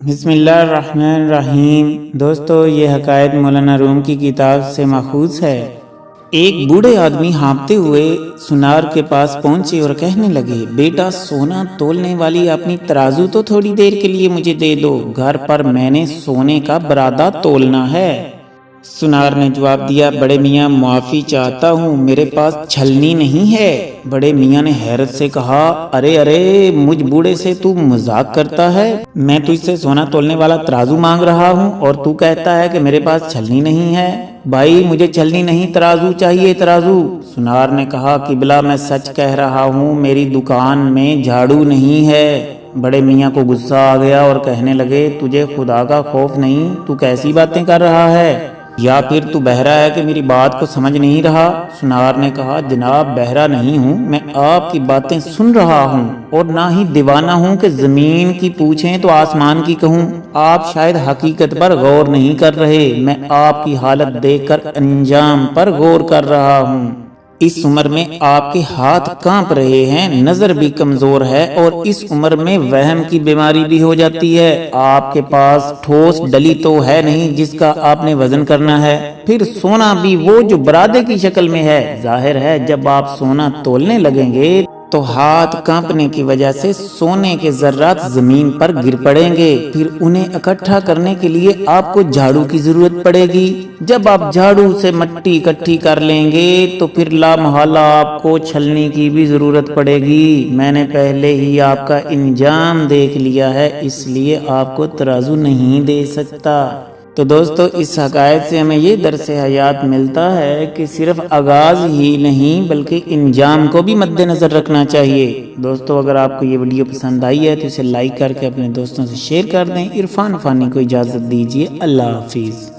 بسم اللہ الرحمن الرحیم۔ دوستو، یہ حقائق مولانا روم کی کتاب سے ماخوذ ہے۔ ایک بوڑھے آدمی ہانپتے ہوئے سونار کے پاس پہنچے اور کہنے لگے، بیٹا، سونا تولنے والی اپنی ترازو تو تھوڑی دیر کے لیے مجھے دے دو، گھر پر میں نے سونے کا برادہ تولنا ہے۔ سونار نے جواب دیا، بڑے میاں معافی چاہتا ہوں، میرے پاس چھلنی نہیں ہے۔ بڑے میاں نے حیرت سے کہا، ارے مجھ بوڑھے سے تو مذاق کرتا ہے؟ میں تجھ سے سونا تولنے والا ترازو مانگ رہا ہوں اور تو کہتا ہے کہ میرے پاس چھلنی نہیں ہے۔ بھائی، مجھے چھلنی نہیں، ترازو چاہیے، ترازو۔ سونار نے کہا، قبلہ میں سچ کہہ رہا ہوں، میری دکان میں جھاڑو نہیں ہے۔ بڑے میاں کو غصہ آ گیا اور کہنے لگے، تجھے خدا کا خوف نہیں؟ تو کیسی باتیں کر رہا ہے؟ یا پھر تو بہرا ہے کہ میری بات کو سمجھ نہیں رہا؟ سونار نے کہا، جناب، بہرا نہیں ہوں، میں آپ کی باتیں سن رہا ہوں، اور نہ ہی دیوانہ ہوں کہ زمین کی پوچھیں تو آسمان کی کہوں۔ آپ شاید حقیقت پر غور نہیں کر رہے، میں آپ کی حالت دیکھ کر انجام پر غور کر رہا ہوں۔ اس عمر میں آپ کے ہاتھ کانپ رہے ہیں، نظر بھی کمزور ہے، اور اس عمر میں وہم کی بیماری بھی ہو جاتی ہے۔ آپ کے پاس ٹھوس ڈلی تو ہے نہیں جس کا آپ نے وزن کرنا ہے، پھر سونا بھی وہ جو برادے کی شکل میں ہے۔ ظاہر ہے جب آپ سونا تولنے لگیں گے تو ہاتھ کانپنے کی وجہ سے سونے کے ذرات زمین پر گر پڑیں گے، پھر انہیں اکٹھا کرنے کے لیے آپ کو جھاڑو کی ضرورت پڑے گی۔ جب آپ جھاڑو سے مٹی اکٹھی کر لیں گے تو پھر لا محالہ آپ کو چھلنی کی بھی ضرورت پڑے گی۔ میں نے پہلے ہی آپ کا انجام دیکھ لیا ہے، اس لیے آپ کو ترازو نہیں دے سکتا۔ تو دوستو، اس حقائق سے ہمیں یہ درس حیات ملتا ہے کہ صرف آغاز ہی نہیں بلکہ انجام کو بھی مد نظر رکھنا چاہیے۔ دوستو، اگر آپ کو یہ ویڈیو پسند آئی ہے تو اسے لائک کر کے اپنے دوستوں سے شیئر کر دیں۔ عرفان فانی کو اجازت دیجیے، اللہ حافظ۔